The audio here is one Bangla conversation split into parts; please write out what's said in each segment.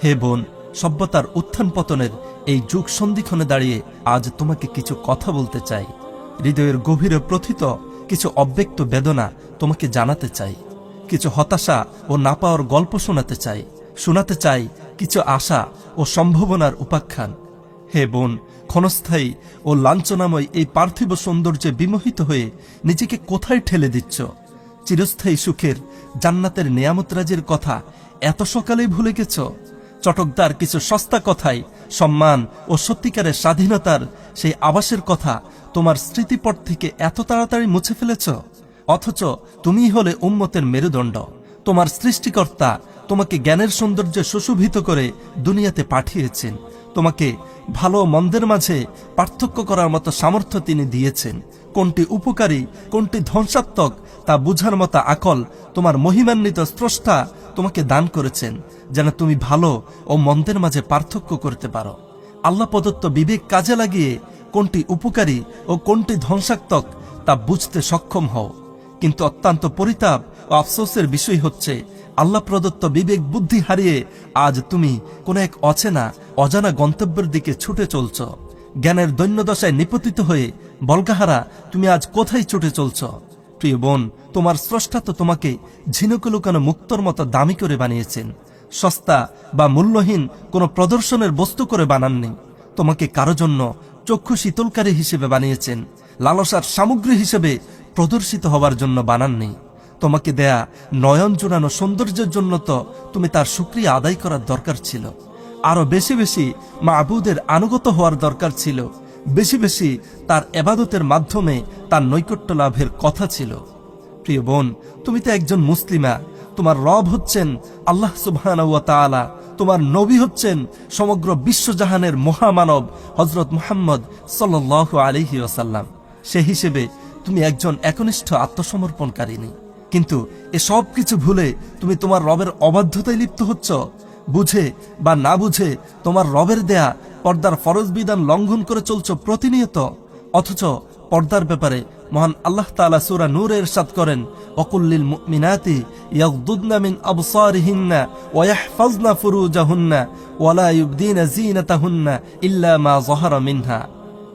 হে বোন, সভ্যতার উত্থান পতনের এই যুগ সন্ধিক্ষণে দাঁড়িয়ে আজ তোমাকে কিছু কথা বলতে চাই। হৃদয়ের গভীরে প্রথিত কিছু অব্যক্ত বেদনা তোমাকে জানাতে চাই। কিছু হতাশা ও না পাওয়ার গল্প শোনাতে চাই কিছু আশা ও সম্ভাবনার উপাখ্যান। হে বোন, ক্ষণস্থায়ী ও লাঞ্ছনাময় এই পার্থিব সৌন্দর্যে বিমোহিত হয়ে নিজেকে কোথায় ঠেলে দিচ্ছ? চিরস্থায়ী সুখের জান্নাতের নেয়ামতরাজির কথা এত সকালেই ভুলে গেছ? চটকদার কিছু সস্তা কথায় সম্মান ও সত্যিকারের স্বাধীনতার সেই আবাসের কথা তোমার স্মৃতিপট থেকে এত তাড়াতাড়ি মুছে ফেলেছ। অথচ তুমিই হলে উম্মতের মেরুদণ্ড। তোমার সৃষ্টিকর্তা তোমাকে জ্ঞানের সৌন্দর্যে সুশোভিত করে দুনিয়াতে পাঠিয়েছেন। তোমাকে ভালো মন্দের মাঝে পার্থক্য করার মতো সামর্থ্য তিনি দিয়েছেন। কোনটি উপকারী কোনটি ধ্বংসাত্মক তা বুঝার মতো আকল তোমার মহিমান্বিত স্রষ্টা তোমাকে দান করেছেন, যেন তুমি ভালো ও মন্দের মাঝে পার্থক্য করতে পারো। আল্লাহ প্রদত্ত বিবেক কাজে লাগিয়ে কোনটি উপকারী ও কোনটি ধ্বংসাত্মক তা বুঝতে সক্ষম হও। কিন্তু অত্যন্ত পরিতাপ ও আফসোসের বিষয় হচ্ছে, আল্লাহ প্রদত্ত বিবেক বুদ্ধি হারিয়ে আজ তুমি কোন এক অজানা গন্তব্যের দিকে ছুটে চলছ। জ্ঞানের দৈন্যদশায় নিপতিত হয়ে বলগাহারা তুমি আজ কোথায় ছুটে চলছ? প্রিয় বোন, তোমার স্রষ্টা তো তোমাকে ঝিনুকে লুকানো মুক্তর মতো দামি করে বানিয়েছেন। সস্তা বা মূল্যহীন কোনো প্রদর্শনের বস্তু করে বানাননি। তোমাকে কারো জন্য চক্ষু শীতলকারী হিসেবে বানিয়েছেন, লালসার সামগ্রী হিসেবে প্রদর্শিত হবার জন্য বানাননি। তোমাকে দেয়া নয়ন জোড়ানো সৌন্দর্যের জন্য তো তুমি তার শুকরিয়া আদায় করার দরকার ছিল। আরো বেশি বেশি মাবুদের আনুগত হওয়ার দরকার ছিল। বেশি বেশি তার ইবাদতের মাধ্যমে তার নৈকট্য লাভের কথা ছিল। প্রিয় বোন, তুমি তো একজন মুসলিমা। তোমার রব হচ্ছেন আল্লাহ সুবহানাহু ওয়া তাআলা। তোমার নবী হচ্ছেন সমগ্র বিশ্বজাহানের মহামানব হযরত মুহাম্মদ সাল্লাল্লাহু আলাইহি ওয়াসাল্লাম। সে হিসেবে তুমি একজন একনিষ্ঠ আত্মসমর্পণকারিনী। কিন্তু এসব কিছু ভুলে তুমি তোমার রবের অবাধ্যতায় লিপ্ত হচ্ছ। বুঝে বা না বুঝে তোমার রবের দেয়া পর্দার ফরজ বিধান লঙ্ঘন করে চলছ প্রতিনিয়ত। অথচ পর্দার ব্যাপারে মহান আল্লাহ তাআলা সূরা নূরে ইরশাদ করেন, ওয়াকুল্লিল মুমিনাতি ইয়াগদুদনা মিন আবসারিহিন্না ওয়া ইয়াহফাজনা ফুরুজাহুন্না ওয়া লা ইউবদিনা যিনাতাহুন্না ইল্লা মা যাহারা মিনহা।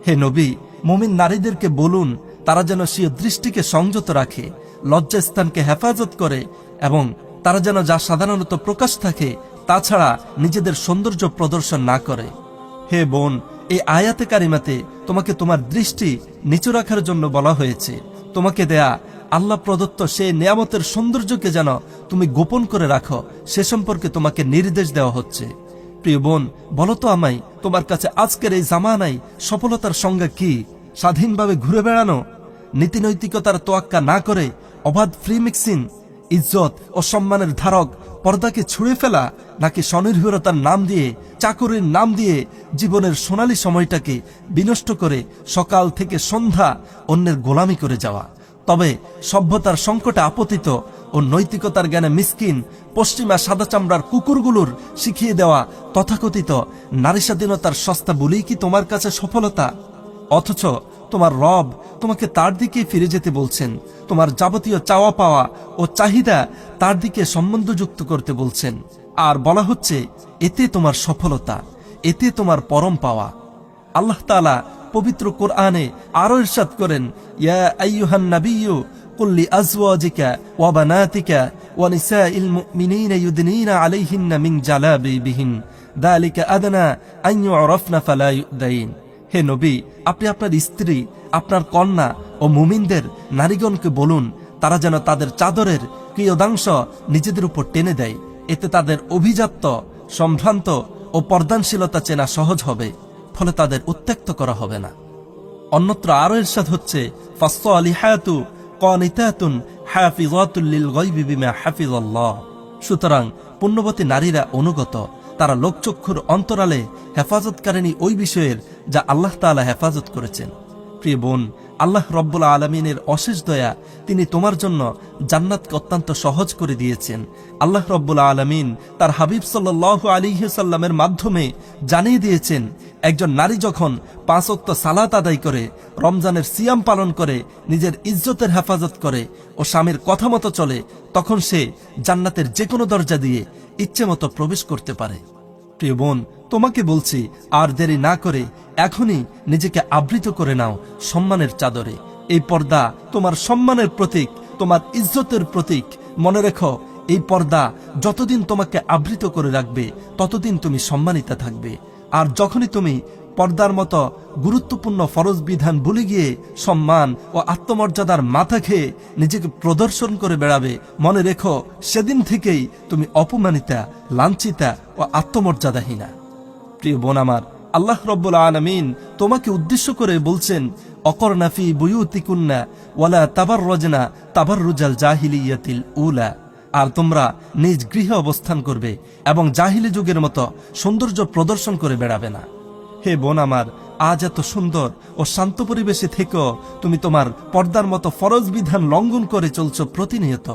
হে নবী, মুমিন নারীদেরকে বলুন তারা যেন স্বীয় দৃষ্টিকে সংযত রাখে, লজ্জাস্থানকে হেফাজত করে এবং তারা যেন যা সাধারণত প্রকাশ থাকে তাছাড়া নিজেদের সৌন্দর্য প্রদর্শন না করে। হে বোন, এই আয়াতে কারিমাতে তোমাকে তোমার দৃষ্টি নিচু রাখার জন্য বলা হয়েছে। তোমাকে দেয়া আল্লাহ প্রদত্ত সেই নিয়ামতের সৌন্দর্যকে যেন তুমি গোপন করে রাখো, সে সম্পর্কে তোমাকে নির্দেশ দেওয়া হচ্ছে। প্রিয় বোন, বলো তো আমায়, তোমার কাছে আজকের এই জামানায় সফলতার সংজ্ঞা কি? স্বাধীনভাবে ঘুরে বেড়ানো, নীতিনৈতিকতার তোয়াক্কা না করে অবাধ ফ্রি মিক্সিং, ইজ্জত ও সম্মানের ধারক পর্দাকে ছুঁড়ে ফেলা, নাকি স্বনির্ভরতার নাম দিয়ে চাকুরির নাম দিয়ে জীবনের সোনালী সময়টাকে বিনষ্ট করে সকাল থেকে সন্ধ্যা অন্যের গোলামি করে যাওয়া? তবে সভ্যতার সংকটে আপতিত ও নৈতিকতার জ্ঞানে মিসকিন পশ্চিমা সাদা চামড়ার কুকুরগুলোর শিখিয়ে দেওয়া তথাকথিত নারী স্বাধীনতার সস্তা বলেই কি তোমার কাছে সফলতা? অথচ তোমার রব তোমাকে তার দিকে ফিরে যেতে বলছেন। তোমার যাবতীয় চাওয়া পাওয়া ও চাহিদা তার দিকে সম্বন্ধযুক্ত করতে বলছেন। আর বলা হচ্ছে এতে তোমার সফলতা, এতে তোমার পরম পাওয়া। আল্লাহ তাআলা পবিত্র কোরআনে আরো ইরশাদ করেন, ইয়া আইয়ুহান নাবিয়্যু কুল লিআজওয়াজিকা ওয়া বানাতিকা ওয়া নিসাইল মুমিনিনা ইউদনিনা আলাইহিন্না মিন জালাবিবিহিন যালিকা আদনা আন ইউরাফনা ফালা ইউদাইন। হে নবী, আপনি আপনার স্ত্রী, আপনার কন্যা ও মুমিনদের নারীগণকে বলুন তারা যেন তাদের চাদরের কিয়দাংশ নিজেদের উপর টেনে দেয়। এতে তাদের অভিজাত্য, সম্ভ্রান্ত ও পর্দানশীলতা চেনা সহজ হবে, ফলে তাদের উত্ত্যক্ত করা হবে না। অন্যত্র আরো ইরশাদ হচ্ছে, ফাসসালিহাতু কানিতাতুন হাফিজাতুল লিল গায়বি বিমা হাফিজাল্লাহ। সুতরাং পুণ্যবতী নারীরা অনুগত, তারা লোকচক্ষুর অন্তরালে হেফাজতকারিনী ওই বিষয়ের যা আল্লাহ তাআলা হেফাজত করেছেন। প্রিয় বোন, আল্লাহ রব্বুল আলামিনের অশেষ দয়া, তিনি তোমার জন্য জান্নাতকে অত্যন্ত সহজ করে দিয়েছেন। আল্লাহ রব্বুল আলামিন তার হাবিব সাল্লাল্লাহু আলাইহি সাল্লামের মাধ্যমে জানিয়ে দিয়েছেন একজন নারী যখন 5 ওয়াক্ত সালাত আদায় করে, রমজানের সিয়াম পালন করে, নিজের ইজ্জতের হেফাজত করে ও স্বামীর কথা মতো চলে, তখন সে জান্নাতের যে কোনো দরজা দিয়ে ইচ্ছে মতো প্রবেশ করতে পারে। প্রিয় বোন, তোমাকে বলছি, আর দেরি না করে এখনই নিজেকে আবৃত করে নাও সম্মানের চাদরে। এই পর্দা তোমার সম্মানের প্রতীক, তোমার ইজ্জতের প্রতীক। মনে রেখো, এই পর্দা যতদিন তোমাকে আবৃত করে রাখবে ততদিন তুমি সম্মানিতা থাকবে। আর যখনই তুমি পর্দার মতো গুরুত্বপূর্ণ ফরজ বিধান ভুলে গিয়ে সম্মান ও আত্মমর্যাদার মাথা খেয়ে নিজেকে প্রদর্শন করে বেড়াবে, মনে রেখো সেদিন থেকেই তুমি অপমানিতা, লাঞ্ছিতা ও আত্মমর্যাদাহীনা। প্রিয় বোন আমার, আল্লাহ রব্বুল আলামিন তোমাকে উদ্দেশ্য করে বলছেন, অকরনা ফি বুয়ুতিকুন্না ওয়ালা তাবাররাজনা তাবাররুজাল জাহিলিয়াতিল উলা। আর তোমরা নিজ গৃহে অবস্থান করবে এবং জাহিলি যুগের মতো সৌন্দর্য প্রদর্শন করে বেড়াবে না। হে বোন আমার, আজ এত সুন্দর ও শান্ত পরিবেশে থেকেও তুমি তোমার পর্দার মতো ফরজ বিধান লঙ্ঘন করে চলছো প্রতিনিয়ত।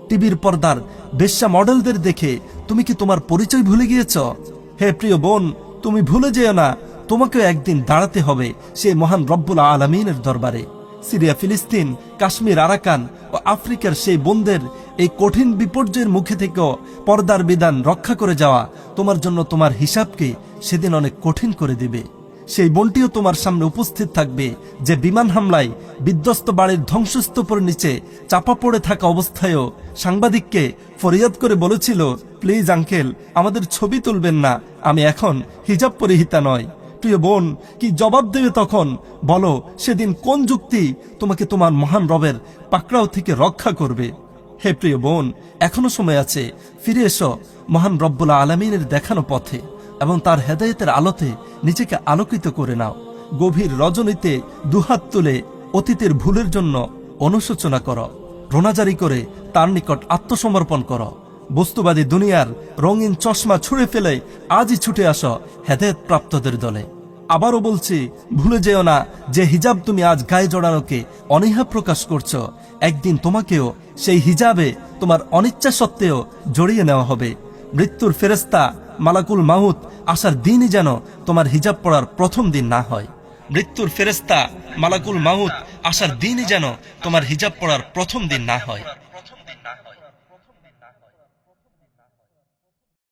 টিভির পর্দার বেশ্যা মডেলদের দেখে তুমি কি তোমার পরিচয় ভুলে গিয়েছ? হে প্রিয় বোন, তুমি ভুলে যেও না, তোমাকেও একদিন দাঁড়াতে হবে সেই মহান রব্বুল আলামিনের দরবারে। সিরিয়া, ফিলিস্তিন, কাশ্মীর, আরাকান ও আফ্রিকার সেই বোনদের এই কঠিন বিপর্যয়ের মুখে থেকেও পর্দার বিধান রক্ষা করে যাওয়া তোমার জন্য তোমার হিসাবকে সেদিন অনেক কঠিন করে দিবে। সেই বোনটিও তোমার সামনে উপস্থিত থাকবে যে বিমান হামলায় বিধ্বস্ত বাড়ির ধ্বংসস্তূপের নিচে চাপা পড়ে থাকা অবস্থায়ও সাংবাদিককে ফরিয়াদ করে বলেছিল, প্লিজ আঙ্কেল, আমাদের ছবি তুলবেন না, আমি এখন হিজাব পরিহিতা নয়। প্রিয় বোন, কি জবাব দেবে তখন? বলো, সেদিন কোন যুক্তি তোমাকে তোমার মহান রবের পাকড়াও থেকে রক্ষা করবে? হে প্রিয় বোন, এখনো সময় আছে, ফিরে এসো মহান রব্বুল আলামিনের দেখানো পথে এবং তার হেদায়েতের আলোতে নিজেকে আলোকিত করে নাও। গভীর রজনীতে দুহাত তুলে অতীতের ভুলের জন্য অনুশোচনা করো, রোনাজারি করে তার নিকট আত্মসমর্পণ করো। বস্তুবাদী দুনিয়ার রঙিন চশমা ছুঁড়ে ফেলে আজই ছুটে আসো হেদায়েত প্রাপ্তদের দলে। আবারও বলছি, ভুলে যেও না যে হিজাব তুমি আজ গায়ে জড়ানোকে অনীহা প্রকাশ করছো, একদিন তোমাকেও সেই হিজাবে তোমার অনিচ্ছা সত্ত্বেও জড়িয়ে নেওয়া হবে। মৃত্যুর ফেরেশতা মালাকুল মাউত আসার দিনই যেন তোমার হিজাব পড়ার প্রথম দিন না হয়। মৃত্যুর ফেরেশতা মালাকুল মাউত আসার দিনই যেন তোমার হিজাব পড়ার প্রথম দিন না হয়।